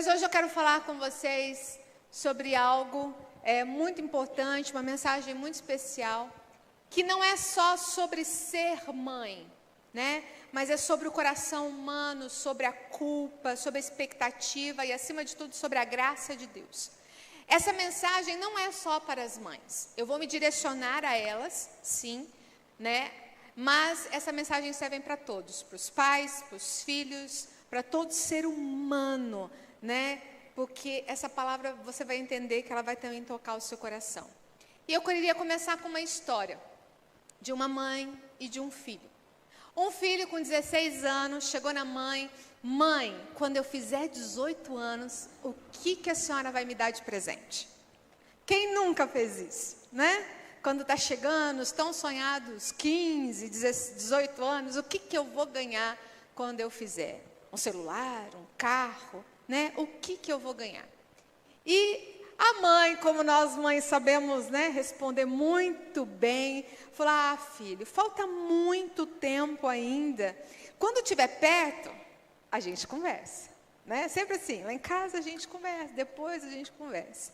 Mas hoje eu quero falar com vocês sobre algo muito importante, uma mensagem muito especial, que não é só sobre ser mãe, né? Mas é sobre o coração humano, sobre a culpa, sobre a expectativa e, acima de tudo, sobre a graça de Deus. Essa mensagem não é só para as mães. Eu vou me direcionar a elas, sim, né? Mas essa mensagem serve para todos, para os pais, para os filhos, para todo ser humano, né? Porque essa palavra você vai entender que ela vai também tocar o seu coração. E eu queria começar com uma história de uma mãe e de um filho. Um filho com 16 anos chegou na mãe: mãe, quando eu fizer 18 anos, o que a senhora vai me dar de presente? Quem nunca fez isso, né? Quando está chegando os tão sonhados 15, 18 anos, o que eu vou ganhar quando eu fizer? Um celular, um carro, né? O que eu vou ganhar? E a mãe, como nós mães sabemos, né, responder muito bem, falou: filho, falta muito tempo ainda. Quando estiver perto, a gente conversa, né? Sempre assim, lá em casa a gente conversa, depois a gente conversa.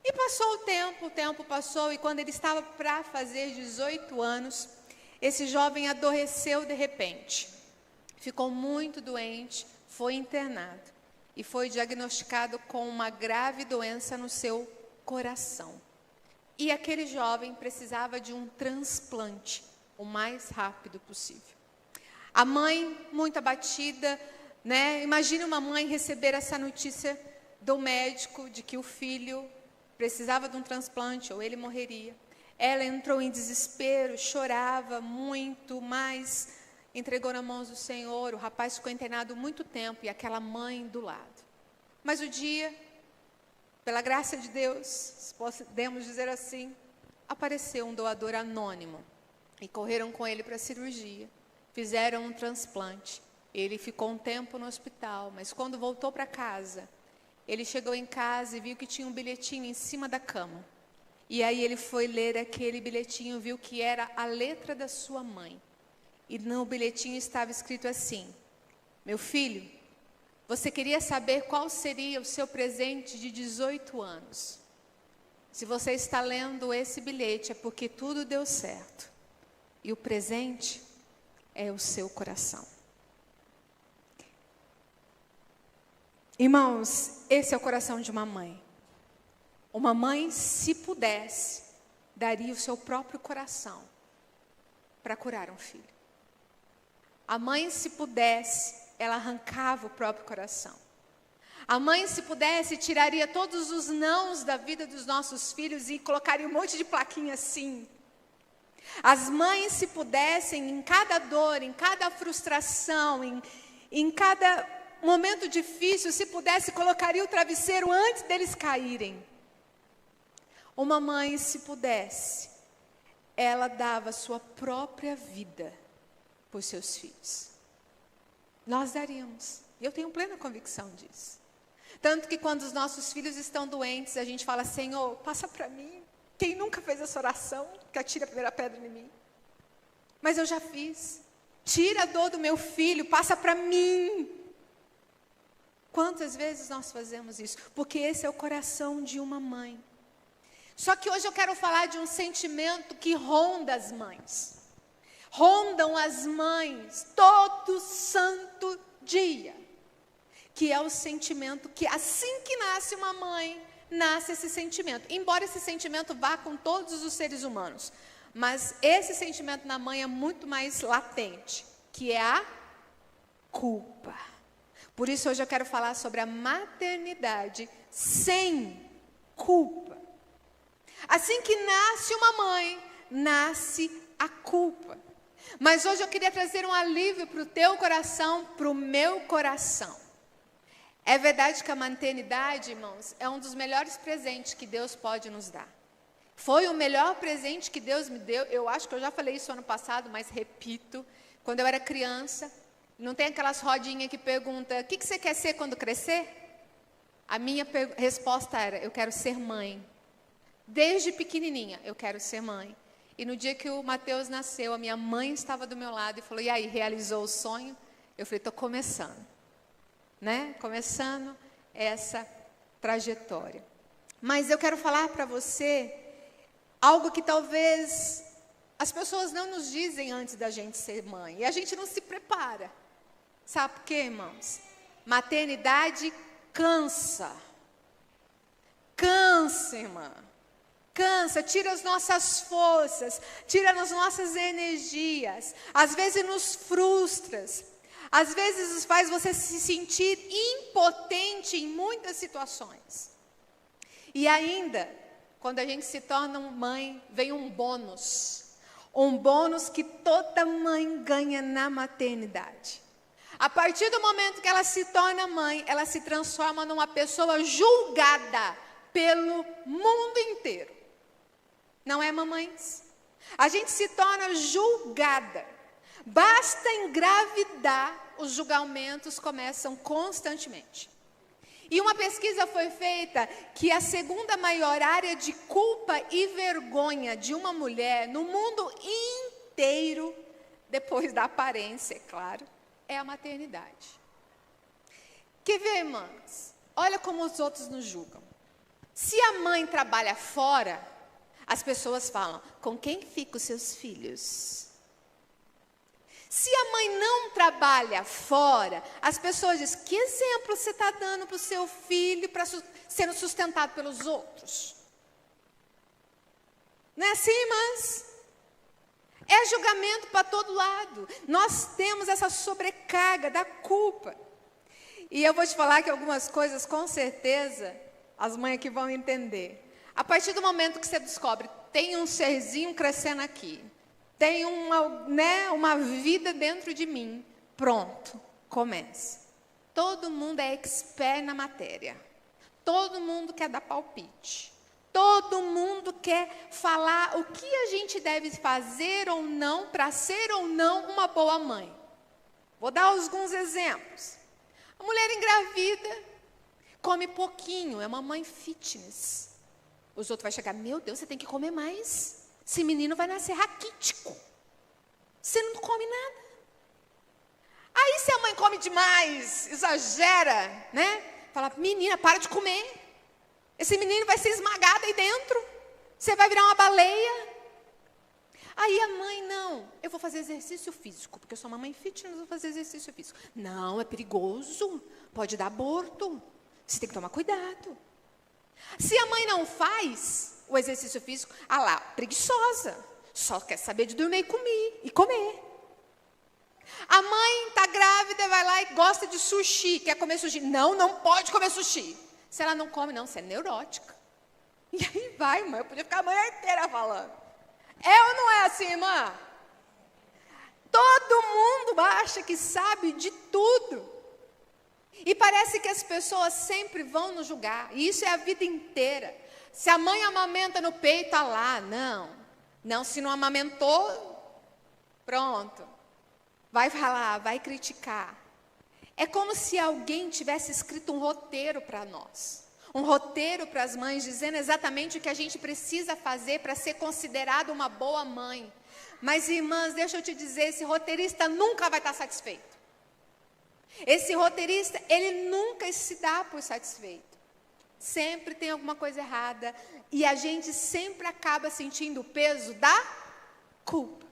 E passou o tempo passou, e quando ele estava para fazer 18 anos, esse jovem adoeceu de repente. Ficou muito doente, foi internado e foi diagnosticado com uma grave doença no seu coração. E aquele jovem precisava de um transplante o mais rápido possível. A mãe, muito abatida, né? Imagine uma mãe receber essa notícia do médico de que o filho precisava de um transplante ou ele morreria. Ela entrou em desespero, chorava muito, mas entregou nas mãos do Senhor. O rapaz ficou internado muito tempo e aquela mãe do lado. Mas o dia, pela graça de Deus, podemos dizer assim, apareceu um doador anônimo e correram com ele para a cirurgia. Fizeram um transplante. Ele ficou um tempo no hospital, mas quando voltou para casa, ele chegou em casa e viu que tinha um bilhetinho em cima da cama. E aí ele foi ler aquele bilhetinho, viu que era a letra da sua mãe. E no bilhetinho estava escrito assim: meu filho, você queria saber qual seria o seu presente de 18 anos. Se você está lendo esse bilhete é porque tudo deu certo. E o presente é o seu coração. Irmãos, esse é o coração de uma mãe. Uma mãe, se pudesse, daria o seu próprio coração para curar um filho. A mãe, se pudesse, ela arrancava o próprio coração. A mãe, se pudesse, tiraria todos os nãos da vida dos nossos filhos e colocaria um monte de plaquinha assim. As mães, se pudessem, em cada dor, em cada frustração, em cada momento difícil, se pudesse, colocaria o travesseiro antes deles caírem. Uma mãe, se pudesse, ela dava a sua própria vida por seus filhos. Nós daríamos. Eu tenho plena convicção disso. Tanto que quando os nossos filhos estão doentes, a gente fala: Senhor, passa para mim. Quem nunca fez essa oração, que atire a primeira pedra em mim? Mas eu já fiz. Tira a dor do meu filho, passa para mim. Quantas vezes nós fazemos isso? Porque esse é o coração de uma mãe. Só que hoje eu quero falar de um sentimento que ronda as mães. Rondam as mães todo santo dia. Que é o sentimento que assim que nasce uma mãe, nasce esse sentimento. Embora esse sentimento vá com todos os seres humanos. Mas esse sentimento na mãe é muito mais latente. Que é a culpa. Por isso hoje eu quero falar sobre a maternidade sem culpa. Assim que nasce uma mãe, nasce a culpa. Mas hoje eu queria trazer um alívio para o teu coração, para o meu coração. É verdade que a maternidade, irmãos, é um dos melhores presentes que Deus pode nos dar. Foi o melhor presente que Deus me deu. Eu acho que eu já falei isso ano passado, mas repito. Quando eu era criança, não tem aquelas rodinhas que perguntam: o que você quer ser quando crescer? A minha resposta era: eu quero ser mãe. Desde pequenininha, eu quero ser mãe. E no dia que o Mateus nasceu, a minha mãe estava do meu lado e falou: e aí, realizou o sonho? Eu falei: estou começando. Né? Começando. essa trajetória. Mas eu quero falar para você algo que talvez as pessoas não nos dizem antes da gente ser mãe. E a gente não se prepara. Sabe por quê, irmãos? Maternidade cansa. Cansa, irmã. Cansa, tira as nossas forças, tira as nossas energias. Às vezes nos frustra. Às vezes faz você se sentir impotente em muitas situações. E ainda, quando a gente se torna mãe, vem um bônus. Um bônus que toda mãe ganha na maternidade. A partir do momento que ela se torna mãe, ela se transforma numa pessoa julgada pelo mundo inteiro. Não é, mamães? A gente se torna julgada. Basta engravidar, os julgamentos começam constantemente. E uma pesquisa foi feita que a segunda maior área de culpa e vergonha de uma mulher no mundo inteiro, depois da aparência, é claro, é a maternidade. Quer ver, irmãs? Olha como os outros nos julgam. Se a mãe trabalha fora, as pessoas falam, com quem ficam os seus filhos? Se a mãe não trabalha fora, as pessoas dizem, que exemplo você está dando para o seu filho para sendo sustentado pelos outros? Não é assim, irmãs? É julgamento para todo lado. Nós temos essa sobrecarga da culpa. E eu vou te falar que algumas coisas, com certeza, as mães aqui vão entender. A partir do momento que você descobre, tem um serzinho crescendo aqui, tem uma vida dentro de mim, pronto, começa. Todo mundo é expert na matéria. Todo mundo quer dar palpite. Todo mundo quer falar o que a gente deve fazer ou não para ser ou não uma boa mãe. Vou dar alguns exemplos. A mulher engravida, come pouquinho, é uma mãe fitness. Os outros vão chegar, meu Deus, você tem que comer mais. Esse menino vai nascer raquítico. Você não come nada. Aí se a mãe come demais, exagera, né? Fala, menina, para de comer. Esse menino vai ser esmagado aí dentro. Você vai virar uma baleia. Aí a mãe, não, eu vou fazer exercício físico, porque eu sou uma mãe fitness, eu vou fazer exercício físico. Não, é perigoso, pode dar aborto. Você tem que tomar cuidado. Se a mãe não faz o exercício físico, lá, preguiçosa, só quer saber de dormir e comer. A mãe está grávida, vai lá e gosta de sushi, quer comer sushi. Não, não pode comer sushi. Se ela não come, não, você é neurótica. E aí vai, irmã, eu podia ficar a manhã inteira falando. É ou não é assim, irmã? Todo mundo acha que sabe de tudo. E parece que as pessoas sempre vão nos julgar. E isso é a vida inteira. Se a mãe amamenta no peito, está lá. Não. Não, se não amamentou, pronto. Vai falar, vai criticar. É como se alguém tivesse escrito um roteiro para nós. Um roteiro para as mães, dizendo exatamente o que a gente precisa fazer para ser considerada uma boa mãe. Mas, irmãs, deixa eu te dizer, esse roteirista nunca vai estar satisfeito. Esse roteirista, ele nunca se dá por satisfeito. Sempre tem alguma coisa errada. E a gente sempre acaba sentindo o peso da culpa.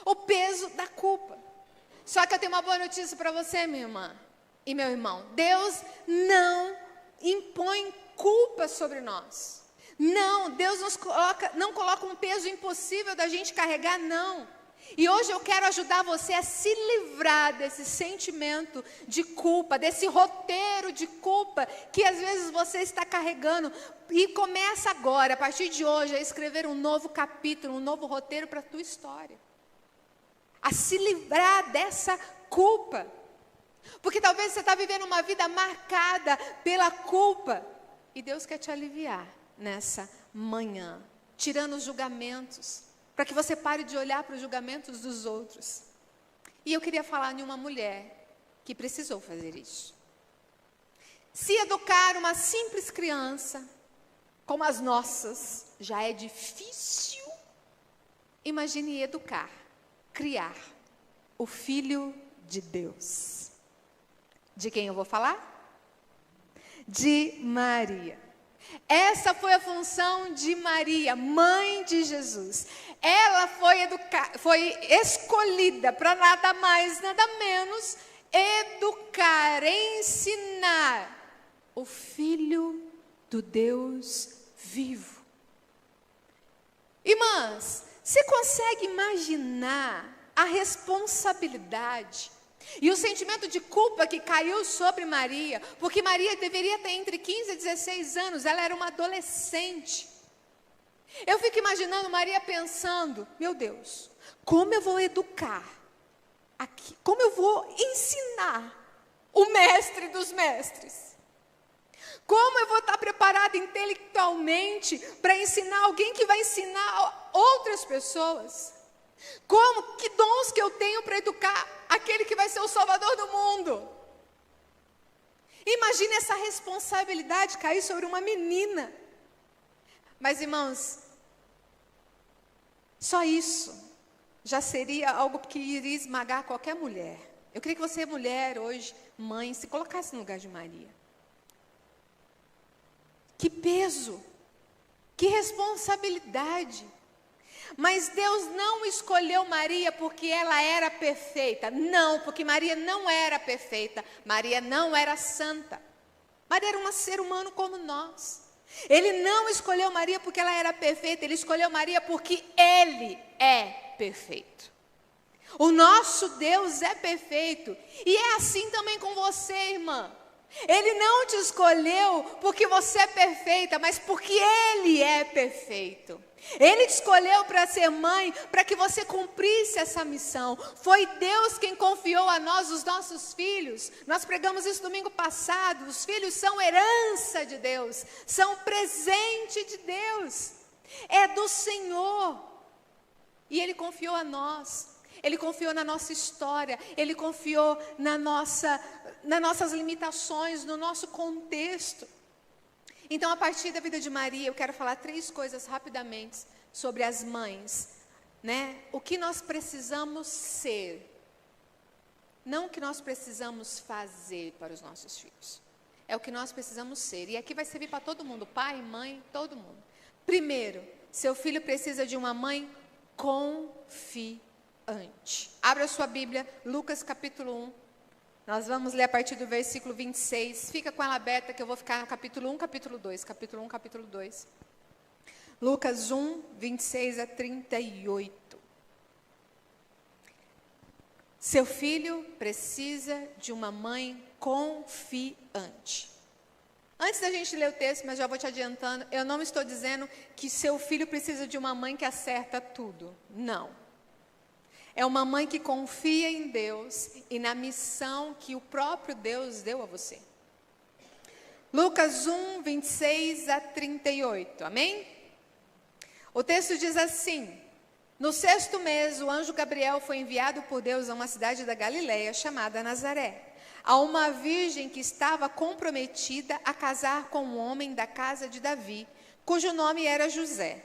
O peso da culpa. Só que eu tenho uma boa notícia para você, minha irmã e meu irmão. Deus não impõe culpa sobre nós. Não, Deus não coloca um peso impossível da gente carregar, não. E hoje eu quero ajudar você a se livrar desse sentimento de culpa, desse roteiro de culpa que às vezes você está carregando. E começa agora, a partir de hoje, a escrever um novo capítulo, um novo roteiro para a tua história. A se livrar dessa culpa. Porque talvez você está vivendo uma vida marcada pela culpa. E Deus quer te aliviar nessa manhã, tirando os julgamentos, para que você pare de olhar para os julgamentos dos outros. E eu queria falar de uma mulher que precisou fazer isso. Se educar uma simples criança, como as nossas, já é difícil, imagine educar, criar o Filho de Deus. De quem eu vou falar? de Maria. Essa foi a função de Maria, mãe de Jesus. Ela foi escolhida para nada mais, nada menos, educar, ensinar o Filho do Deus vivo. Irmãs, você consegue imaginar a responsabilidade e o sentimento de culpa que caiu sobre Maria? Porque Maria deveria ter entre 15 e 16 anos, ela era uma adolescente. Eu fico imaginando Maria pensando, meu Deus, como eu vou educar aqui? Como eu vou ensinar o mestre dos mestres? Como eu vou estar preparada intelectualmente para ensinar alguém que vai ensinar outras pessoas? Que dons que eu tenho para educar aquele que vai ser o Salvador do mundo? Imagine essa responsabilidade cair sobre uma menina. Mas, irmãos, só isso já seria algo que iria esmagar qualquer mulher. Eu queria que você, mulher, hoje, mãe, se colocasse no lugar de Maria. Que peso, que responsabilidade. Mas Deus não escolheu Maria porque ela era perfeita. Não, porque Maria não era perfeita. Maria não era santa. Maria era um ser humano como nós. Ele não escolheu Maria porque ela era perfeita. Ele escolheu Maria porque Ele é perfeito. O nosso Deus é perfeito. E é assim também com você, irmã. Ele não te escolheu porque você é perfeita, mas porque Ele é perfeito. Ele te escolheu para ser mãe, para que você cumprisse essa missão. Foi Deus quem confiou a nós os nossos filhos. Nós pregamos isso domingo passado. Os filhos são herança de Deus, são presente de Deus. É do Senhor. E Ele confiou a nós. Ele confiou na nossa história. Ele confiou nas nossas limitações, no nosso contexto. Então, a partir da vida de Maria, eu quero falar 3 coisas rapidamente sobre as mães, né? O que nós precisamos ser, não o que nós precisamos fazer para os nossos filhos. É o que nós precisamos ser. E aqui vai servir para todo mundo, pai, mãe, todo mundo. Primeiro, seu filho precisa de uma mãe confiante. Abra sua Bíblia, Lucas capítulo 1. Nós vamos ler a partir do versículo 26. Fica com ela aberta que eu vou ficar no capítulo 1, capítulo 2. Capítulo 1, capítulo 2. Lucas 1, 26 a 38. Seu filho precisa de uma mãe confiante. Antes da gente ler o texto, mas já vou te adiantando, eu não estou dizendo que seu filho precisa de uma mãe que acerta tudo. Não. É uma mãe que confia em Deus e na missão que o próprio Deus deu a você. Lucas 1, 26 a 38, amém? O texto diz assim: no 6º mês, o anjo Gabriel foi enviado por Deus a uma cidade da Galileia chamada Nazaré, a uma virgem que estava comprometida a casar com um homem da casa de Davi, cujo nome era José.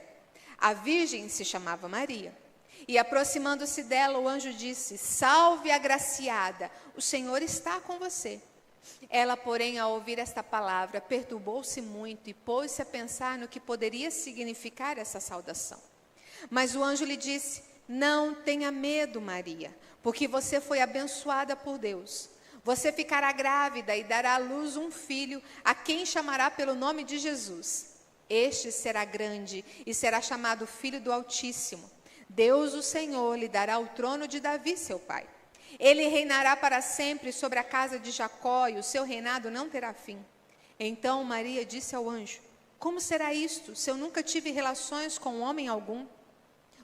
A virgem se chamava Maria. E aproximando-se dela, o anjo disse: salve, agraciada, o Senhor está com você. Ela, porém, ao ouvir esta palavra, perturbou-se muito e pôs-se a pensar no que poderia significar essa saudação. Mas o anjo lhe disse: não tenha medo, Maria, porque você foi abençoada por Deus. Você ficará grávida e dará à luz um filho, a quem chamará pelo nome de Jesus. Este será grande e será chamado Filho do Altíssimo. Deus, o Senhor, lhe dará o trono de Davi, seu pai. Ele reinará para sempre sobre a casa de Jacó, e o seu reinado não terá fim. Então Maria disse ao anjo: como será isto, se eu nunca tive relações com homem algum?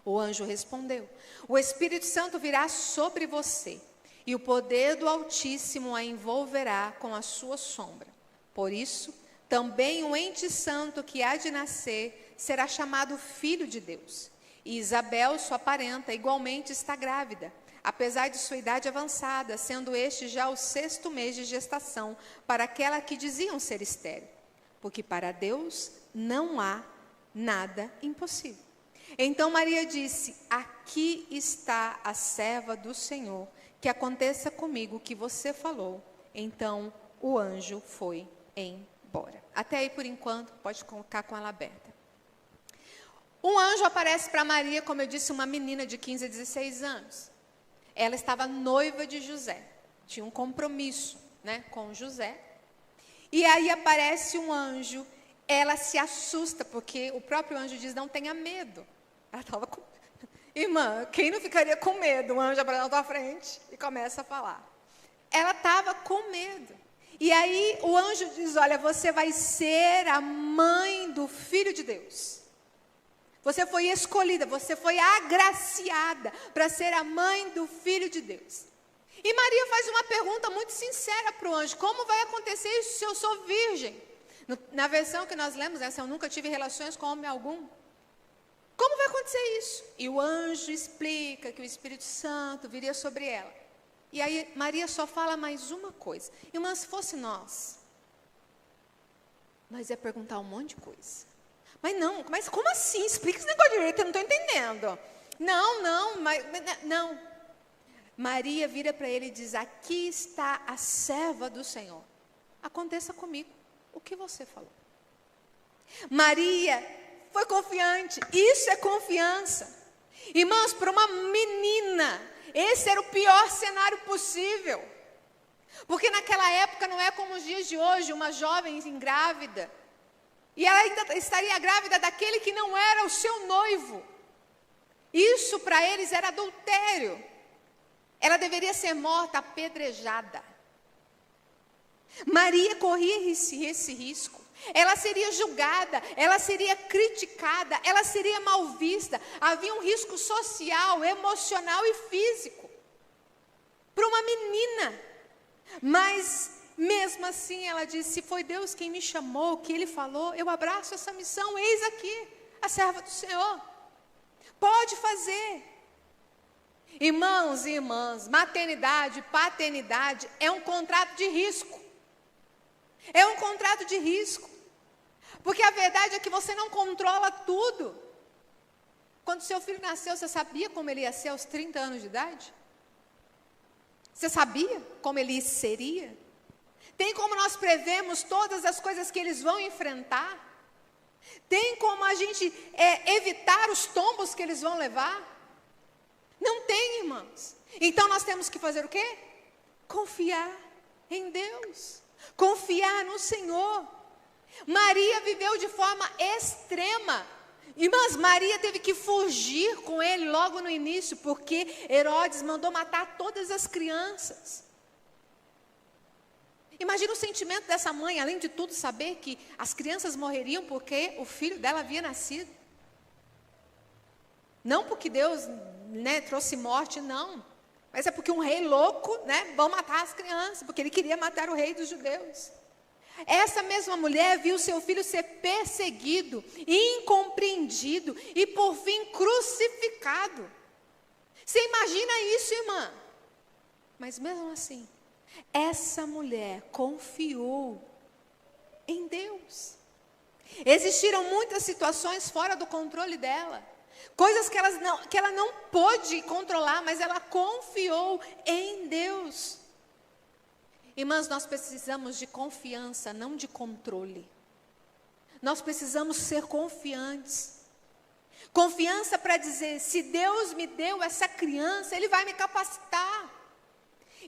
O anjo respondeu: o Espírito Santo virá sobre você, e o poder do Altíssimo a envolverá com a sua sombra. Por isso, também o ente santo que há de nascer será chamado Filho de Deus. E Isabel, sua parenta, igualmente está grávida, apesar de sua idade avançada, sendo este já o 6º mês de gestação para aquela que diziam ser estéril. Porque para Deus não há nada impossível. Então Maria disse: aqui está a serva do Senhor, que aconteça comigo o que você falou. Então o anjo foi embora. Bora. Até aí, por enquanto, pode colocar com ela aberta. Um anjo aparece para Maria, como eu disse, uma menina de 15 a 16 anos. Ela estava noiva de José. Tinha um compromisso, né, com José. E aí aparece um anjo. Ela se assusta, porque o próprio anjo diz, não tenha medo. Ela estava com... Irmã, quem não ficaria com medo? Um anjo aparece na tua frente e começa a falar. Ela estava com medo. E aí o anjo diz, olha, você vai ser a mãe do Filho de Deus. Você foi escolhida, você foi agraciada para ser a mãe do Filho de Deus. E Maria faz uma pergunta muito sincera para o anjo, como vai acontecer isso se eu sou virgem? Na versão que nós lemos, essa eu nunca tive relações com homem algum. Como vai acontecer isso? E o anjo explica que o Espírito Santo viria sobre ela. E aí Maria só fala mais uma coisa. Irmã, se fosse nós ia perguntar um monte de coisa. Mas como assim? Explica esse negócio direito, eu não estou entendendo. Não. Maria vira para ele e diz, aqui está a serva do Senhor. Aconteça comigo o que você falou. Maria foi confiante. Isso é confiança. Irmãos, para uma menina, esse era o pior cenário possível. Porque naquela época não é como os dias de hoje, uma jovem grávida. E ela ainda estaria grávida daquele que não era o seu noivo. Isso para eles era adultério. Ela deveria ser morta, apedrejada. Maria corria esse risco. Ela seria julgada, ela seria criticada, ela seria mal vista. Havia um risco social, emocional e físico para uma menina. Mas mesmo assim ela disse, se foi Deus quem me chamou, que Ele falou, eu abraço essa missão, eis aqui, a serva do Senhor. Pode fazer. Irmãos e irmãs, maternidade, paternidade é um contrato de risco. É um contrato de risco. Porque a verdade é que você não controla tudo. Quando seu filho nasceu, você sabia como ele ia ser aos 30 anos de idade? Você sabia como ele seria? Tem como nós prevemos todas as coisas que eles vão enfrentar? Tem como a gente evitar os tombos que eles vão levar? Não tem, irmãos. Então nós temos que fazer o quê? Confiar em Deus. Confiar no Senhor. Maria viveu de forma extrema. Irmãs, Maria teve que fugir com ele logo no início, porque Herodes mandou matar todas as crianças. Imagina o sentimento dessa mãe, além de tudo, saber que as crianças morreriam porque o filho dela havia nascido. Não porque Deus, trouxe morte, não. Mas é porque um rei louco, vão matar as crianças, porque ele queria matar o rei dos judeus. Essa mesma mulher viu seu filho ser perseguido, incompreendido e por fim crucificado. Você imagina isso, irmã? Mas mesmo assim, essa mulher confiou em Deus. Existiram muitas situações fora do controle dela. Coisas que ela não pôde controlar, mas ela confiou em Deus. Irmãs, nós precisamos de confiança, não de controle. Nós precisamos ser confiantes. Confiança para dizer, se Deus me deu essa criança, Ele vai me capacitar.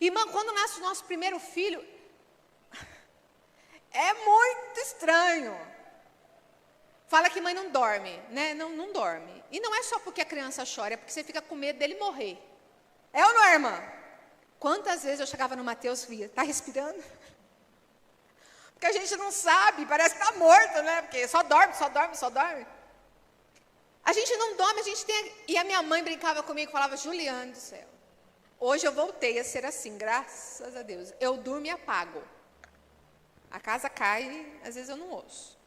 Irmã, quando nasce o nosso primeiro filho, é muito estranho. Fala que mãe não dorme, Não dorme. E não é só porque a criança chora, é porque você fica com medo dele morrer. É ou não é, irmã? Quantas vezes eu chegava no Mateus e via, está respirando? Porque a gente não sabe, parece que está morto, Porque só dorme. A gente não dorme, a gente tem... E a minha mãe brincava comigo, falava, Juliane do céu. Hoje eu voltei a ser assim, graças a Deus. Eu durmo e apago. A casa cai, às vezes eu não ouço.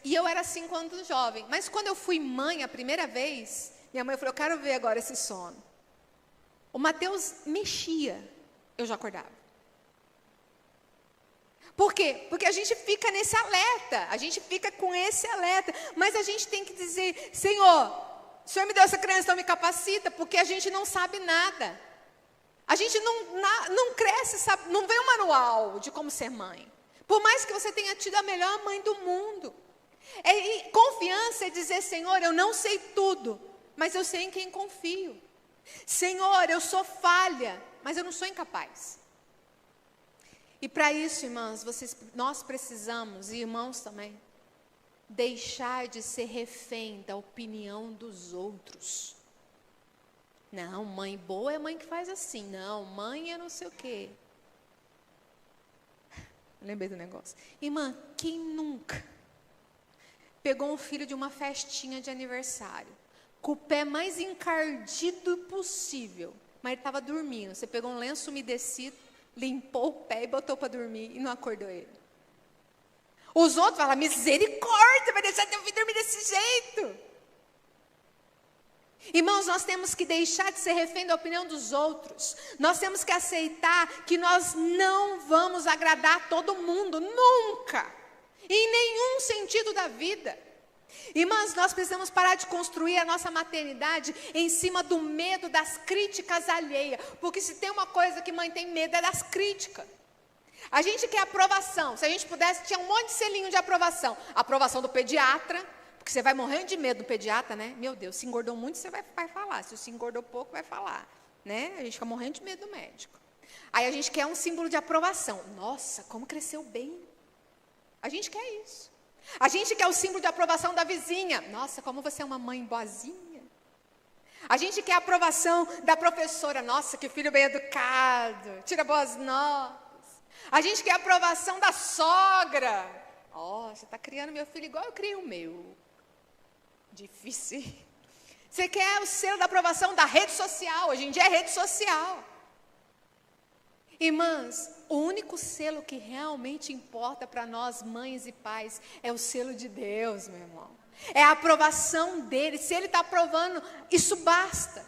E eu era assim quando jovem. Mas quando eu fui mãe a primeira vez, minha mãe falou, eu quero ver agora esse sono. O Mateus mexia, eu já acordava. Por quê? Porque a gente fica nesse alerta, a gente fica com esse alerta, mas a gente tem que dizer, Senhor, o Senhor me deu essa criança, então me capacita, porque a gente não sabe nada. A gente não cresce, sabe, não vê um manual de como ser mãe. Por mais que você tenha tido a melhor mãe do mundo. E confiança é dizer, Senhor, eu não sei tudo, mas eu sei em quem confio. Senhor, eu sou falha, mas eu não sou incapaz. E para isso, irmãs, nós precisamos, e irmãos também, deixar de ser refém da opinião dos outros. Não, mãe boa é mãe que faz assim. Não, mãe é não sei o quê. Lembrei do negócio. Irmã, quem nunca pegou um filho de uma festinha de aniversário, com o pé mais encardido possível, mas ele estava dormindo. Você pegou um lenço umedecido, limpou o pé e botou para dormir e não acordou ele. Os outros falam, misericórdia, vai deixar teu filho dormir desse jeito. Irmãos, nós temos que deixar de ser refém da opinião dos outros. Nós temos que aceitar que nós não vamos agradar todo mundo, nunca. Em nenhum sentido da vida. Irmãs, nós precisamos parar de construir a nossa maternidade em cima do medo das críticas alheias. Porque se tem uma coisa que mãe tem medo é das críticas. A gente quer aprovação. Se a gente pudesse, tinha um monte de selinho de aprovação. Aprovação do pediatra, porque você vai morrendo de medo do pediatra, né? Meu Deus, se engordou muito, você vai falar. Se se engordou pouco, vai falar. Né? A gente fica morrendo de medo do médico. Aí a gente quer um símbolo de aprovação. Nossa, como cresceu bem. A gente quer isso. A gente quer o símbolo de aprovação da vizinha. Nossa, como você é uma mãe boazinha. A gente quer a aprovação da professora. Nossa, que filho bem educado. Tira boas notas. A gente quer a aprovação da sogra. Você está criando meu filho igual eu criei o meu. Difícil. Você quer o selo da aprovação da rede social. Hoje em dia é rede social. Irmãs, o único selo que realmente importa para nós, mães e pais, é o selo de Deus, meu irmão. É a aprovação dele. Se ele está aprovando, isso basta.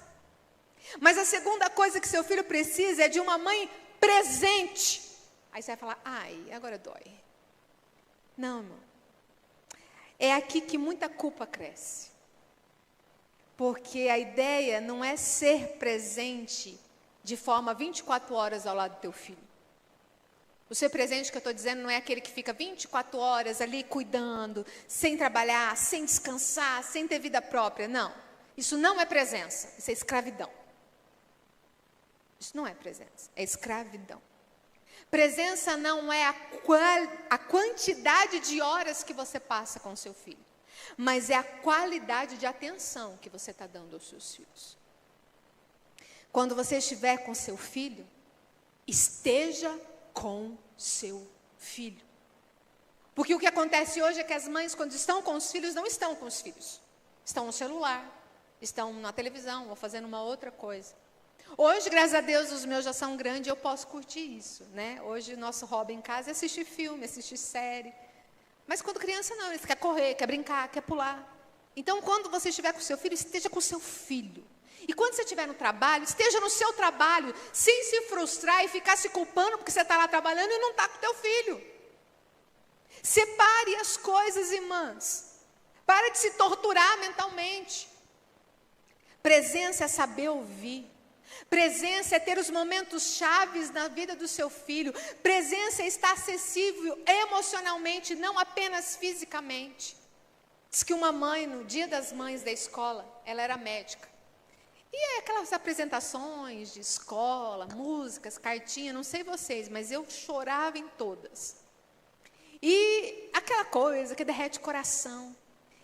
Mas a segunda coisa que seu filho precisa é de uma mãe presente. Aí você vai falar, ai, agora dói. Não, irmão. É aqui que muita culpa cresce. Porque a ideia não é ser presente de forma 24 horas ao lado do teu filho. O ser presente que eu estou dizendo não é aquele que fica 24 horas ali cuidando, sem trabalhar, sem descansar, sem ter vida própria. Não. Isso não é presença, isso é escravidão. Isso não é presença, é escravidão. Presença não é a quantidade de horas que você passa com o seu filho, mas é a qualidade de atenção que você está dando aos seus filhos. Quando você estiver com seu filho, esteja com seu filho. Porque o que acontece hoje é que as mães, quando estão com os filhos, não estão com os filhos. Estão no celular, estão na televisão ou fazendo uma outra coisa. Hoje, graças a Deus, os meus já são grandes, eu posso curtir isso, né? Hoje, o nosso hobby em casa é assistir filme, assistir série. Mas quando criança, não, eles querem correr, quer brincar, quer pular. Então, quando você estiver com seu filho, esteja com seu filho. E quando você estiver no trabalho, esteja no seu trabalho, sem se frustrar e ficar se culpando porque você está lá trabalhando e não está com o teu filho. Separe as coisas, irmãs. Para de se torturar mentalmente. Presença é saber ouvir. Presença é ter os momentos chaves na vida do seu filho. Presença é estar acessível emocionalmente, não apenas fisicamente. Diz que uma mãe, no dia das mães da escola, ela era médica. E aquelas apresentações de escola, músicas, cartinha, não sei vocês, mas eu chorava em todas. E aquela coisa que derrete o coração.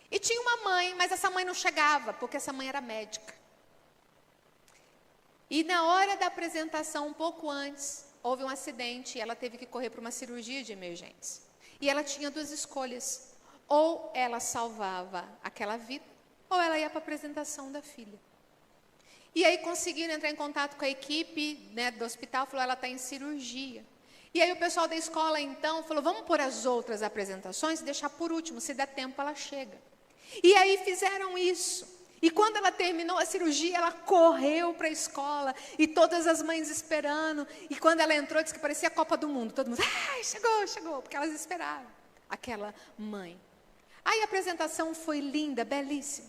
E tinha uma mãe, mas essa mãe não chegava, porque essa mãe era médica. E na hora da apresentação, um pouco antes, houve um acidente e ela teve que correr para uma cirurgia de emergência. E ela tinha duas escolhas. Ou ela salvava aquela vida, ou ela ia para a apresentação da filha. E aí conseguiram entrar em contato com a equipe, né, do hospital, falou, ela está em cirurgia. E aí o pessoal da escola, então, falou, vamos pôr as outras apresentações e deixar por último, se der tempo ela chega. E aí fizeram isso. E quando ela terminou a cirurgia, ela correu para a escola, e todas as mães esperando. E quando ela entrou, disse que parecia a Copa do Mundo. Todo mundo, chegou, porque elas esperavam aquela mãe. Aí a apresentação foi linda, belíssima.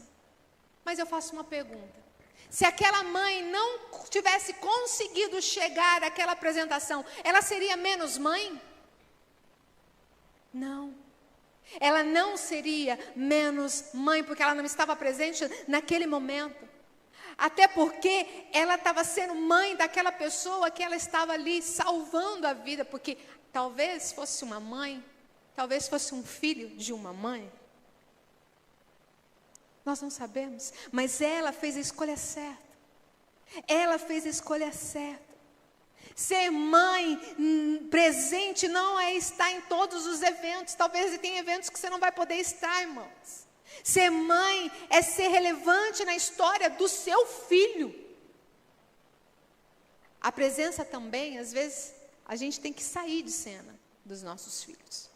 Mas eu faço uma pergunta. Se aquela mãe não tivesse conseguido chegar àquela apresentação, ela seria menos mãe? Não. Ela não seria menos mãe porque ela não estava presente naquele momento. Até porque ela estava sendo mãe daquela pessoa que ela estava ali salvando a vida. Porque talvez fosse uma mãe, talvez fosse um filho de uma mãe. Nós não sabemos. Mas ela fez a escolha certa. Ela fez a escolha certa. Ser mãe presente não é estar em todos os eventos. Talvez tenha eventos que você não vai poder estar, irmãos. Ser mãe é ser relevante na história do seu filho. A presença também, às vezes, a gente tem que sair de cena dos nossos filhos.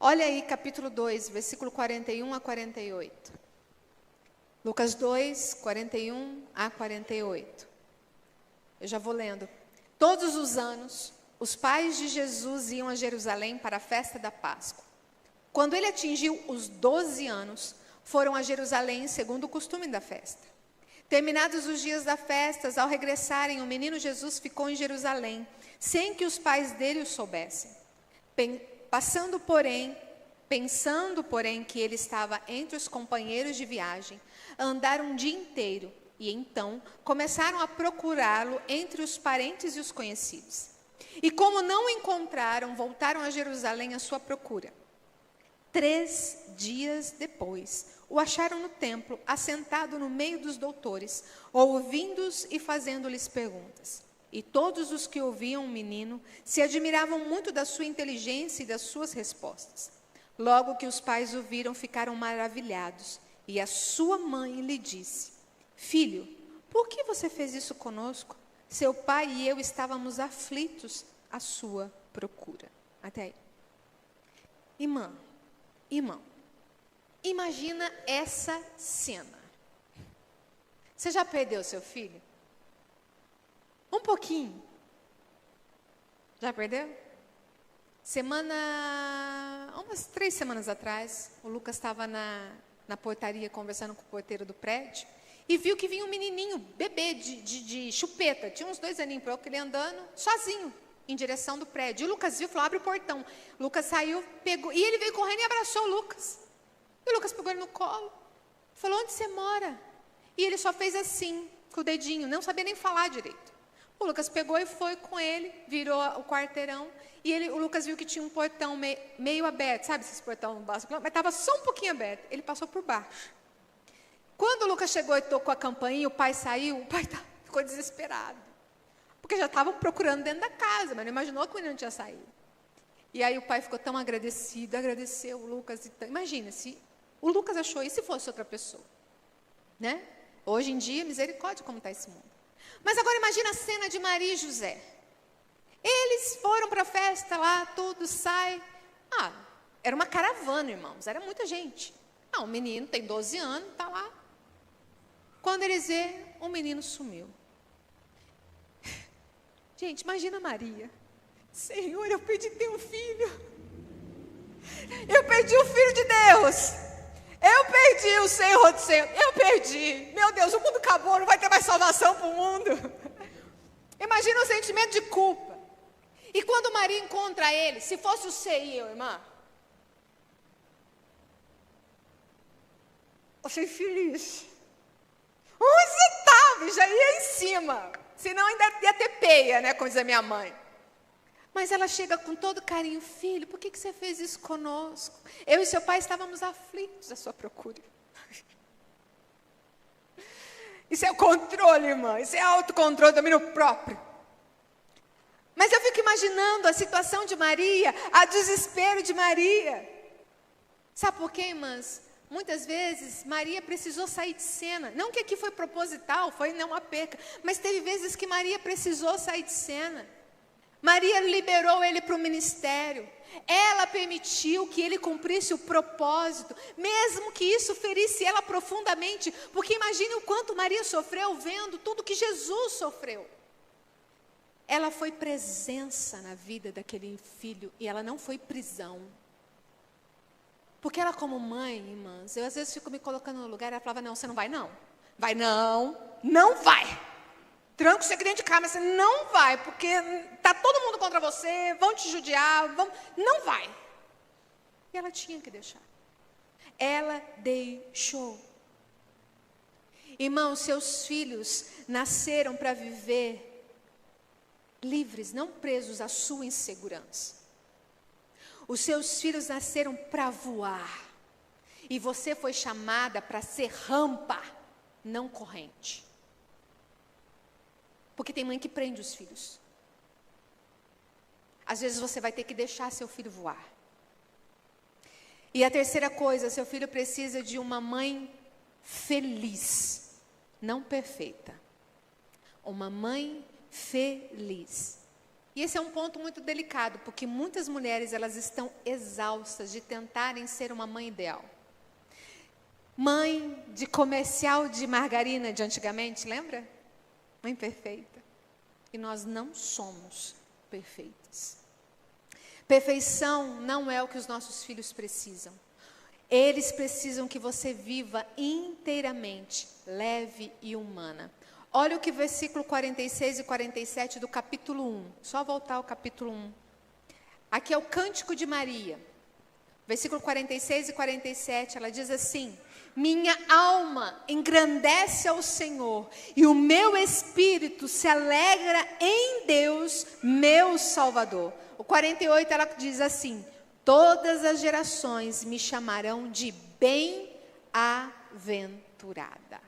Olha aí capítulo 2, versículo 41 a 48. Lucas 2, 41 a 48. Eu já vou lendo. Todos os anos, os pais de Jesus iam a Jerusalém para a festa da Páscoa. Quando ele atingiu os 12 anos, foram a Jerusalém segundo o costume da festa. Terminados os dias da festa, ao regressarem, o menino Jesus ficou em Jerusalém, sem que os pais dele o soubessem. Pensando, porém, que ele estava entre os companheiros de viagem, andaram um dia inteiro. E então começaram a procurá-lo entre os parentes e os conhecidos. E como não o encontraram, voltaram a Jerusalém à sua procura. 3 dias depois, o acharam no templo, assentado no meio dos doutores, ouvindo-os e fazendo-lhes perguntas. E todos os que ouviam o menino se admiravam muito da sua inteligência e das suas respostas. Logo que os pais o viram, ficaram maravilhados. E a sua mãe lhe disse: Filho, por que você fez isso conosco? Seu pai e eu estávamos aflitos à sua procura. Até aí. Irmão, imagina essa cena. Você já perdeu seu filho? Um pouquinho. Já perdeu? Umas 3 semanas atrás, o Lucas estava na portaria conversando com o porteiro do prédio. E viu que vinha um menininho, bebê de chupeta, tinha uns 2 aninhos, para ele andando sozinho, em direção do prédio. E o Lucas viu e falou: abre o portão. O Lucas saiu, pegou, e ele veio correndo e abraçou o Lucas. E o Lucas pegou ele no colo, falou: onde você mora? E ele só fez assim, com o dedinho, não sabia nem falar direito. O Lucas pegou e foi com ele, virou o quarteirão, e o Lucas viu que tinha um portão meio aberto, sabe esses portão básicos? Mas estava só um pouquinho aberto, ele passou por baixo. Quando o Lucas chegou e tocou a campainha, o pai saiu, o pai ficou desesperado. Porque já estavam procurando dentro da casa, mas não imaginou que o menino tinha saído. E aí o pai ficou tão agradecido, agradeceu o Lucas. Imagina, se o Lucas achou isso, se fosse outra pessoa. Né? Hoje em dia, misericórdia como está esse mundo. Mas agora imagina a cena de Maria e José. Eles foram para a festa lá, tudo sai. Era uma caravana, irmãos, era muita gente. O menino tem 12 anos, está lá. Quando eles vê, o menino sumiu. Gente, imagina Maria. Senhor, eu perdi teu filho. Eu perdi o Filho de Deus. Eu perdi o Senhor do Senhor. Eu perdi. Meu Deus, o mundo acabou, não vai ter mais salvação para o mundo. Imagina o sentimento de culpa. E quando Maria encontra ele, se fosse você e eu, irmã, eu achei feliz. Onde você estava? Já ia em cima. Senão ainda ia ter peia, né? Como diz a minha mãe. Mas ela chega com todo carinho: filho, por que você fez isso conosco? Eu e seu pai estávamos aflitos à sua procura. Isso é o controle, irmã. Isso é autocontrole, domínio próprio. Mas eu fico imaginando a situação de Maria, a desespero de Maria. Sabe por quê, irmãs? Muitas vezes, Maria precisou sair de cena. Não que aqui foi proposital, foi não uma perca. Mas teve vezes que Maria precisou sair de cena. Maria liberou ele para o ministério. Ela permitiu que ele cumprisse o propósito, mesmo que isso ferisse ela profundamente. Porque imagine o quanto Maria sofreu vendo tudo que Jesus sofreu. Ela foi presença na vida daquele filho e ela não foi prisão. Porque ela como mãe, irmãs, eu às vezes fico me colocando no lugar, ela falava: não, você não vai não. Vai não, não vai. Tranca você aqui dentro de casa, mas você não vai, porque está todo mundo contra você, vão te judiar, não vai. E ela tinha que deixar. Ela deixou. Irmãos, seus filhos nasceram para viver livres, não presos à sua insegurança. Os seus filhos nasceram para voar. E você foi chamada para ser rampa, não corrente. Porque tem mãe que prende os filhos. Às vezes você vai ter que deixar seu filho voar. E a terceira coisa, seu filho precisa de uma mãe feliz, não perfeita. Uma mãe feliz. E esse é um ponto muito delicado, porque muitas mulheres, elas estão exaustas de tentarem ser uma mãe ideal. Mãe de comercial de margarina de antigamente, lembra? Mãe perfeita. E nós não somos perfeitas. Perfeição não é o que os nossos filhos precisam. Eles precisam que você viva inteiramente, leve e humana. Olha o que versículo 46 e 47 do capítulo 1. Só voltar ao capítulo 1. Aqui é o Cântico de Maria. Versículo 46 e 47, ela diz assim: minha alma engrandece ao Senhor, e o meu espírito se alegra em Deus, meu Salvador. O 48, ela diz assim: todas as gerações me chamarão de bem-aventurada.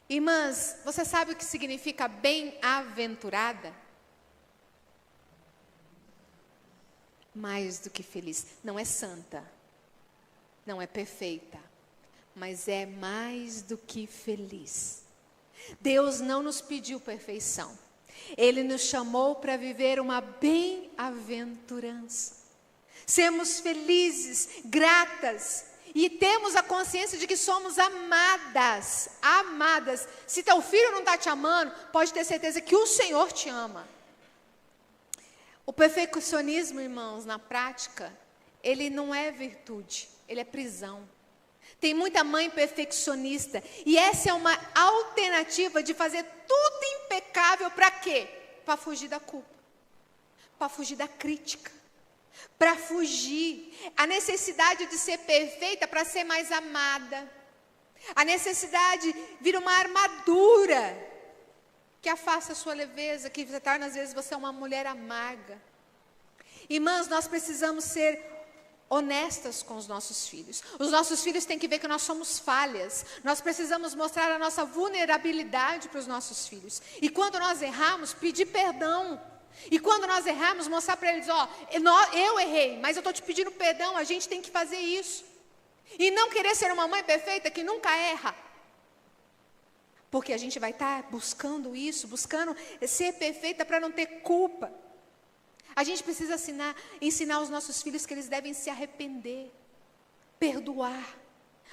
Irmãs, você sabe o que significa bem-aventurada? Mais do que feliz. Não é santa, não é perfeita, mas é mais do que feliz. Deus não nos pediu perfeição. Ele nos chamou para viver uma bem-aventurança. Sermos felizes, gratas, e temos a consciência de que somos amadas. Amadas. Se teu filho não está te amando, pode ter certeza que o Senhor te ama. O perfeccionismo, irmãos, na prática, ele não é virtude, ele é prisão. Tem muita mãe perfeccionista, e essa é uma alternativa de fazer tudo impecável para quê? Para fugir da culpa, para fugir da crítica, para fugir a necessidade de ser perfeita para ser mais amada. A necessidade vira uma armadura que afasta a sua leveza, que torna às vezes você uma mulher amarga. Irmãs, nós precisamos ser honestas com os nossos filhos. Os nossos filhos têm que ver que nós somos falhas. Nós precisamos mostrar a nossa vulnerabilidade para os nossos filhos. E quando nós errarmos, pedir perdão. E quando nós errarmos, mostrar para eles, eu errei, mas eu estou te pedindo perdão, a gente tem que fazer isso. E não querer ser uma mãe perfeita que nunca erra. Porque a gente vai estar buscando isso, buscando ser perfeita para não ter culpa. A gente precisa ensinar os nossos filhos que eles devem se arrepender, perdoar,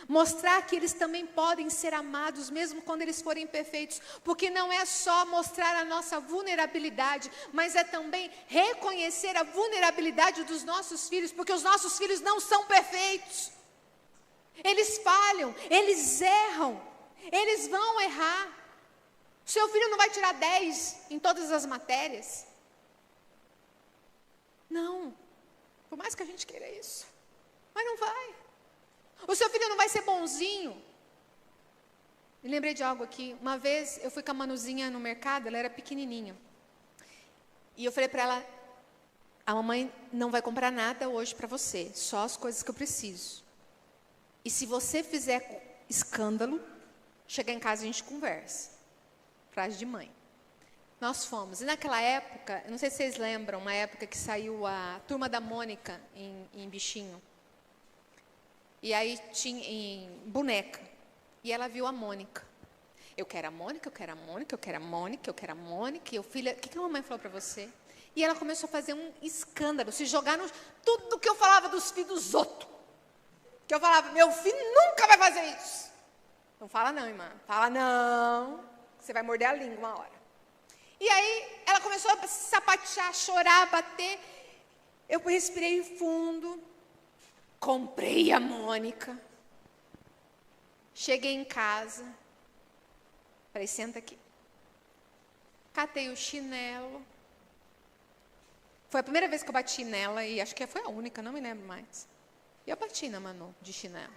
mostrar que eles também podem ser amados, mesmo quando eles forem imperfeitos, porque não é só mostrar a nossa vulnerabilidade, mas é também reconhecer a vulnerabilidade dos nossos filhos, porque os nossos filhos não são perfeitos. Eles falham, eles erram, eles vão errar. O seu filho não vai tirar 10 em todas as matérias. Não, por mais que a gente queira isso, mas não vai. O seu filho não vai ser bonzinho. Me lembrei de algo aqui. Uma vez eu fui com a Manuzinha no mercado, ela era pequenininha. E eu falei para ela, a mamãe não vai comprar nada hoje para você, só as coisas que eu preciso. E se você fizer escândalo, chegar em casa a gente conversa. Frase de mãe. Nós fomos. E naquela época, eu não sei se vocês lembram, uma época que saiu a Turma da Mônica em Bichinho. E aí tinha em boneca. E ela viu a Mônica. Eu quero a Mônica, eu quero a Mônica, eu quero a Mônica, eu quero a Mônica. E eu, filha, o que a mamãe falou para você? E ela começou a fazer um escândalo, se jogar no tudo que eu falava dos filhos dos outros. Que eu falava, meu filho nunca vai fazer isso. Não fala não, irmã. Fala não. Você vai morder a língua uma hora. E aí, ela começou a sapatear, chorar, bater. Eu respirei fundo. Comprei a Mônica. Cheguei em casa. Falei, senta aqui. Catei o chinelo. Foi a primeira vez que eu bati nela e acho que foi a única, não me lembro mais. E eu bati na Manu de chinelo.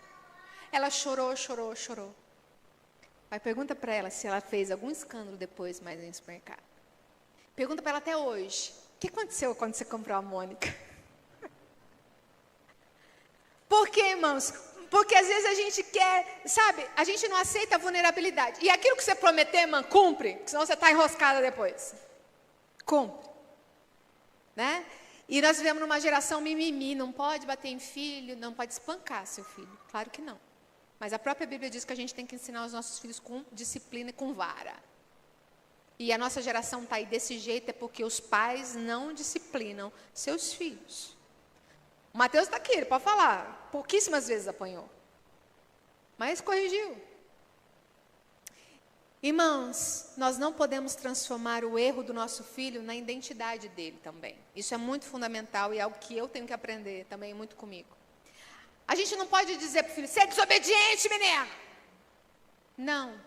Ela chorou. Aí pergunta para ela se ela fez algum escândalo depois mais no supermercado. Pergunta para ela até hoje. O que aconteceu quando você comprou a Mônica? Por quê, irmãos? Porque às vezes a gente quer, sabe, a gente não aceita a vulnerabilidade. E aquilo que você prometer, irmã, cumpre, senão você está enroscada depois. Cumpre. Né? E nós vivemos numa geração mimimi, não pode bater em filho, não pode espancar seu filho. Claro que não. Mas a própria Bíblia diz que a gente tem que ensinar os nossos filhos com disciplina e com vara. E a nossa geração está aí desse jeito é porque os pais não disciplinam seus filhos. O Mateus está aqui, ele pode falar. Pouquíssimas vezes apanhou. Mas corrigiu. Irmãos, nós não podemos transformar o erro do nosso filho na identidade dele também. Isso é muito fundamental e é algo que eu tenho que aprender também muito comigo. A gente não pode dizer para o filho, você é desobediente, menino. Não.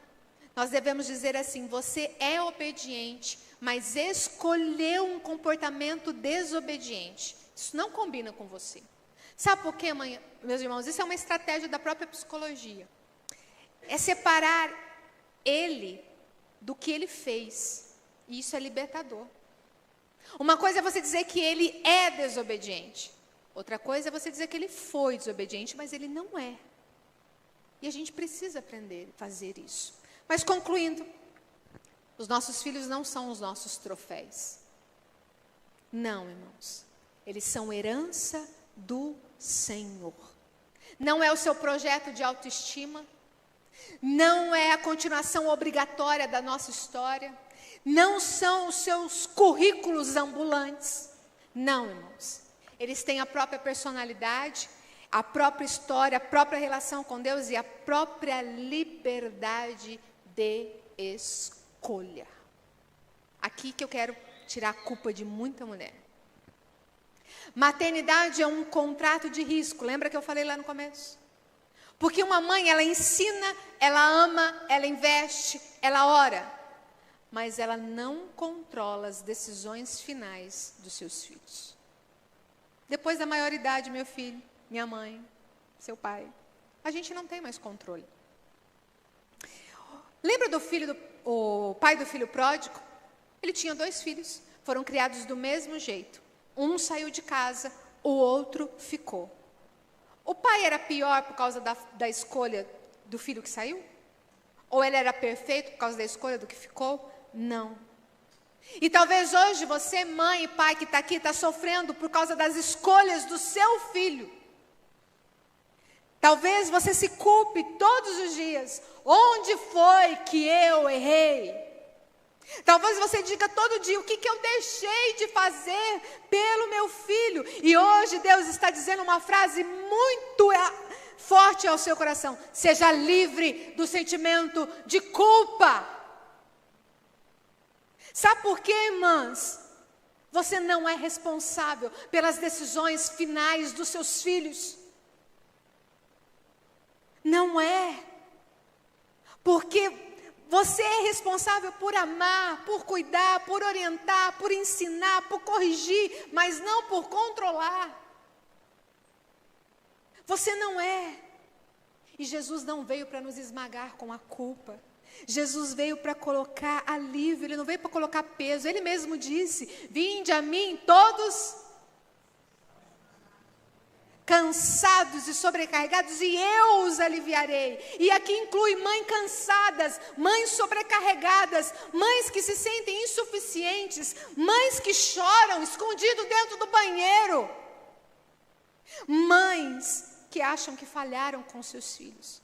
Nós devemos dizer assim, você é obediente, mas escolheu um comportamento desobediente. Isso não combina com você. Sabe por quê, meus irmãos? Isso é uma estratégia da própria psicologia. É separar ele do que ele fez. E isso é libertador. Uma coisa é você dizer que ele é desobediente. Outra coisa é você dizer que ele foi desobediente, mas ele não é. E a gente precisa aprender a fazer isso. Mas concluindo, os nossos filhos não são os nossos troféus. Não, irmãos. Eles são herança do Senhor. Não é o seu projeto de autoestima. Não é a continuação obrigatória da nossa história. Não são os seus currículos ambulantes. Não, irmãos. Eles têm a própria personalidade, a própria história, a própria relação com Deus e a própria liberdade de escolha. Aqui que eu quero tirar a culpa de muita mulher. Maternidade é um contrato de risco. Lembra que eu falei lá no começo? Porque uma mãe, ela ensina, ela ama, ela investe, ela ora. Mas ela não controla as decisões finais dos seus filhos. Depois da maioridade, meu filho, minha mãe, seu pai, a gente não tem mais controle. Lembra o pai do filho pródigo? Ele tinha 2 filhos, foram criados do mesmo jeito. Um saiu de casa, o outro ficou. O pai era pior por causa da escolha do filho que saiu? Ou ele era perfeito por causa da escolha do que ficou? Não. E talvez hoje você, mãe e pai que está aqui, está sofrendo por causa das escolhas do seu filho. Talvez você se culpe todos os dias. Onde foi que eu errei? Talvez você diga todo dia, o que eu deixei de fazer pelo meu filho? E hoje Deus está dizendo uma frase muito forte ao seu coração. Seja livre do sentimento de culpa. Sabe por quê, irmãs? Você não é responsável pelas decisões finais dos seus filhos. Não é. Porque você é responsável por amar, por cuidar, por orientar, por ensinar, por corrigir, mas não por controlar. Você não é. E Jesus não veio para nos esmagar com a culpa. Jesus veio para colocar alívio, Ele não veio para colocar peso. Ele mesmo disse, vinde a mim todos cansados e sobrecarregados, e eu os aliviarei. E aqui inclui mães cansadas, mães sobrecarregadas, mães que se sentem insuficientes, mães que choram escondido dentro do banheiro, mães que acham que falharam com seus filhos.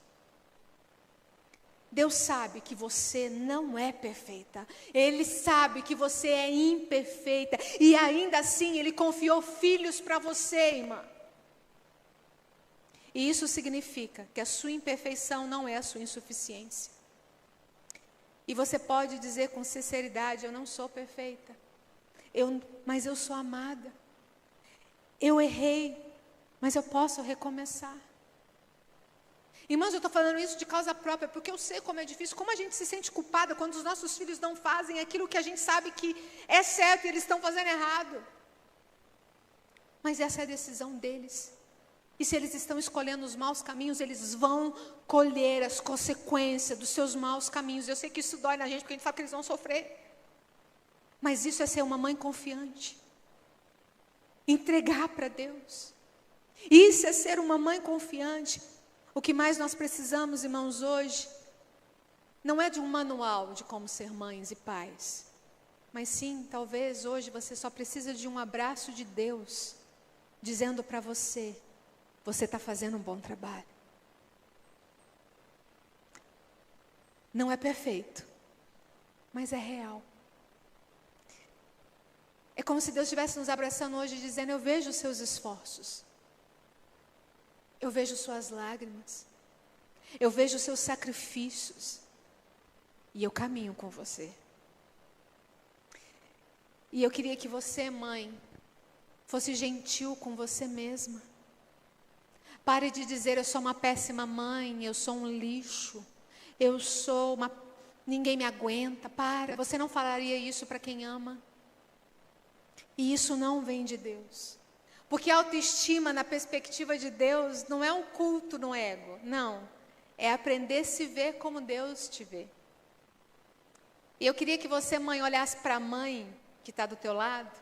Deus sabe que você não é perfeita. Ele sabe que você é imperfeita. E ainda assim, Ele confiou filhos para você, irmã. E isso significa que a sua imperfeição não é a sua insuficiência. E você pode dizer com sinceridade, eu não sou perfeita. Mas eu sou amada. Eu errei, mas eu posso recomeçar. Irmãos, eu estou falando isso de causa própria, porque eu sei como é difícil, como a gente se sente culpada quando os nossos filhos não fazem aquilo que a gente sabe que é certo e eles estão fazendo errado. Mas essa é a decisão deles. E se eles estão escolhendo os maus caminhos, eles vão colher as consequências dos seus maus caminhos. Eu sei que isso dói na gente, porque a gente sabe que eles vão sofrer. Mas isso é ser uma mãe confiante. Entregar para Deus. Isso é ser uma mãe confiante. O que mais nós precisamos, irmãos, hoje, não é de um manual de como ser mães e pais. Mas sim, talvez hoje você só precisa de um abraço de Deus, dizendo para você: você está fazendo um bom trabalho. Não é perfeito, mas é real. É como se Deus estivesse nos abraçando hoje, dizendo: eu vejo os seus esforços. Eu vejo suas lágrimas. Eu vejo os seus sacrifícios. E eu caminho com você. E eu queria que você, mãe, fosse gentil com você mesma. Pare de dizer: eu sou uma péssima mãe, eu sou um lixo, ninguém me aguenta. Para, você não falaria isso para quem ama. E isso não vem de Deus. Porque a autoestima, na perspectiva de Deus, não é um culto no ego, não. É aprender a se ver como Deus te vê. E eu queria que você, mãe, olhasse para a mãe que está do teu lado,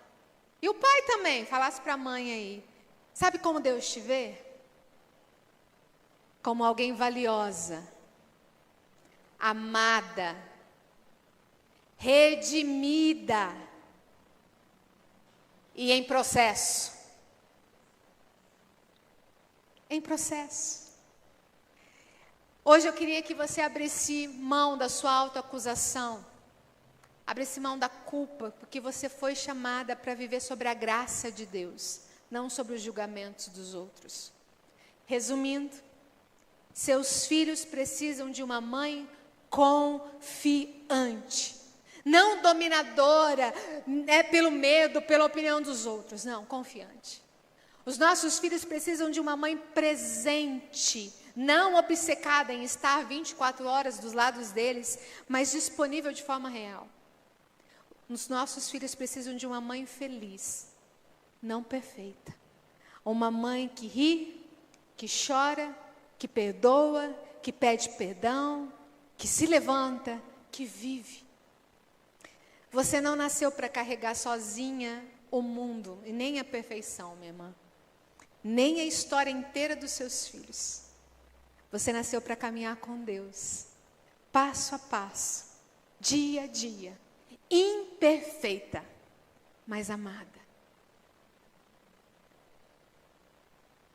e o pai também, falasse para a mãe aí: sabe como Deus te vê? Como alguém valiosa, amada, redimida e em processo. Em processo. Hoje eu queria que você abrisse mão da sua autoacusação, abrisse mão da culpa, porque você foi chamada para viver sobre a graça de Deus, não sobre os julgamentos dos outros. Resumindo, seus filhos precisam de uma mãe confiante, não dominadora, pelo medo, pela opinião dos outros, não, confiante. Os nossos filhos precisam de uma mãe presente, não obcecada em estar 24 horas dos lados deles, mas disponível de forma real. Os nossos filhos precisam de uma mãe feliz, não perfeita. Uma mãe que ri, que chora, que perdoa, que pede perdão, que se levanta, que vive. Você não nasceu para carregar sozinha o mundo, e nem a perfeição, minha irmã. Nem a história inteira dos seus filhos. Você nasceu para caminhar com Deus, passo a passo, dia a dia, imperfeita, mas amada.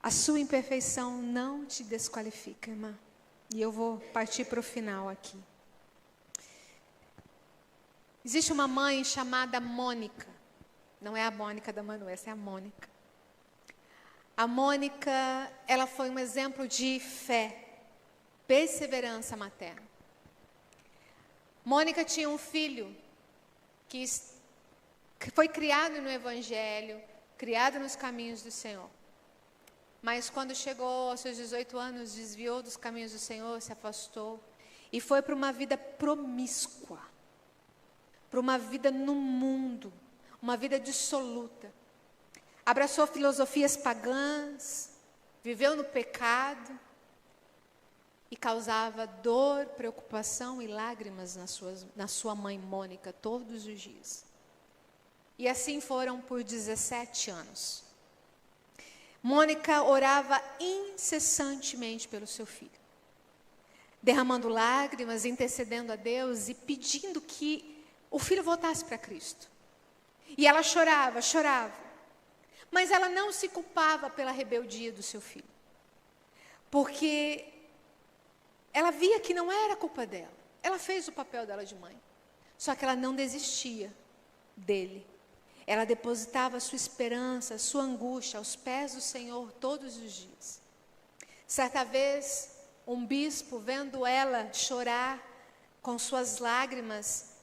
A sua imperfeição não te desqualifica, irmã. E eu vou partir para o final aqui. Existe uma mãe chamada Mônica. Não é a Mônica da Manu, essa é a Mônica. A Mônica, ela foi um exemplo de fé, perseverança materna. Mônica tinha um filho que foi criado no Evangelho, criado nos caminhos do Senhor. Mas quando chegou aos seus 18 anos, desviou dos caminhos do Senhor, se afastou e foi para uma vida promíscua, para uma vida no mundo, uma vida dissoluta. Abraçou filosofias pagãs, viveu no pecado e causava dor, preocupação e lágrimas na sua mãe Mônica todos os dias. E assim foram por 17 anos. Mônica orava incessantemente pelo seu filho, derramando lágrimas, intercedendo a Deus e pedindo que o filho voltasse para Cristo. E ela chorava, chorava. Mas ela não se culpava pela rebeldia do seu filho. Porque ela via que não era culpa dela. Ela fez o papel dela de mãe. Só que ela não desistia dele. Ela depositava a sua esperança, a sua angústia aos pés do Senhor todos os dias. Certa vez, um bispo, vendo ela chorar com suas lágrimas,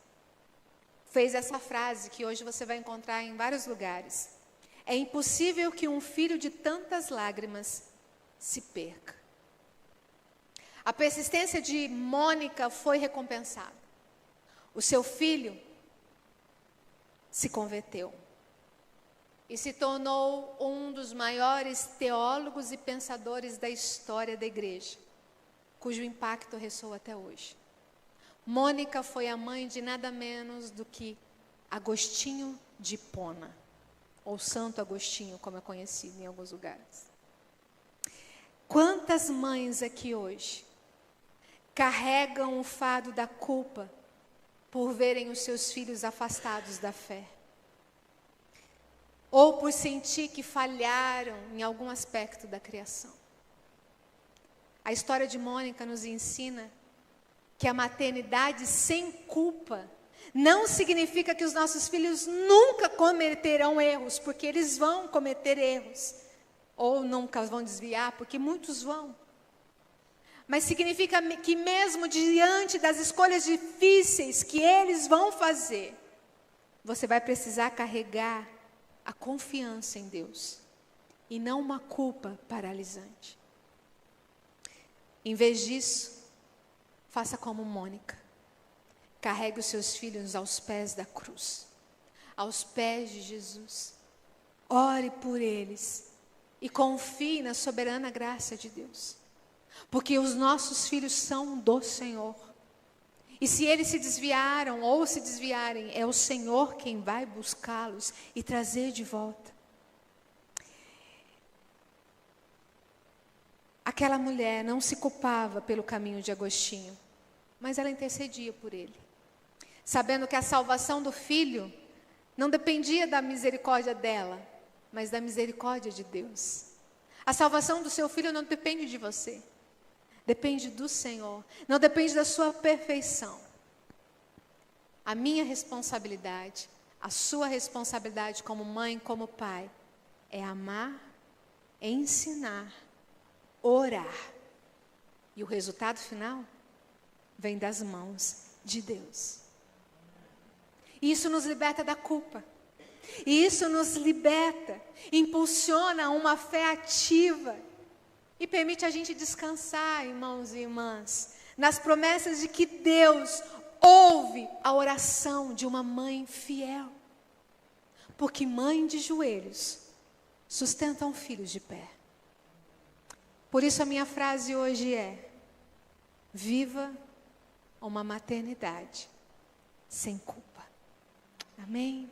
fez essa frase que hoje você vai encontrar em vários lugares. É impossível que um filho de tantas lágrimas se perca. A persistência de Mônica foi recompensada. O seu filho se converteu. e se tornou um dos maiores teólogos e pensadores da história da igreja, cujo impacto ressoa até hoje. Mônica foi a mãe de nada menos do que Agostinho de Hipona, ou Santo Agostinho, como é conhecido em alguns lugares. Quantas mães aqui hoje carregam o fardo da culpa por verem os seus filhos afastados da fé? Ou por sentir que falharam em algum aspecto da criação? A história de Mônica nos ensina que a maternidade sem culpa não significa que os nossos filhos nunca cometerão erros, porque eles vão cometer erros, ou nunca vão desviar, porque muitos vão. Mas significa que mesmo diante das escolhas difíceis que eles vão fazer, você vai precisar carregar a confiança em Deus, e não uma culpa paralisante. Em vez disso, faça como Mônica. Carregue os seus filhos aos pés da cruz, aos pés de Jesus. Ore por eles e confie na soberana graça de Deus. Porque os nossos filhos são do Senhor. E se eles se desviaram ou se desviarem, é o Senhor quem vai buscá-los e trazer de volta. Aquela mulher não se culpava pelo caminho de Agostinho, mas ela intercedia por ele, sabendo que a salvação do filho não dependia da misericórdia dela, mas da misericórdia de Deus. A salvação do seu filho não depende de você, depende do Senhor, não depende da sua perfeição. A minha responsabilidade, a sua responsabilidade como mãe, como pai, é amar, ensinar, orar. E o resultado final vem das mãos de Deus. E isso nos liberta da culpa. E isso nos liberta, impulsiona uma fé ativa e permite a gente descansar, irmãos e irmãs, nas promessas de que Deus ouve a oração de uma mãe fiel. Porque mãe de joelhos sustentam filhos de pé. Por isso a minha frase hoje é: viva uma maternidade sem culpa. Amém?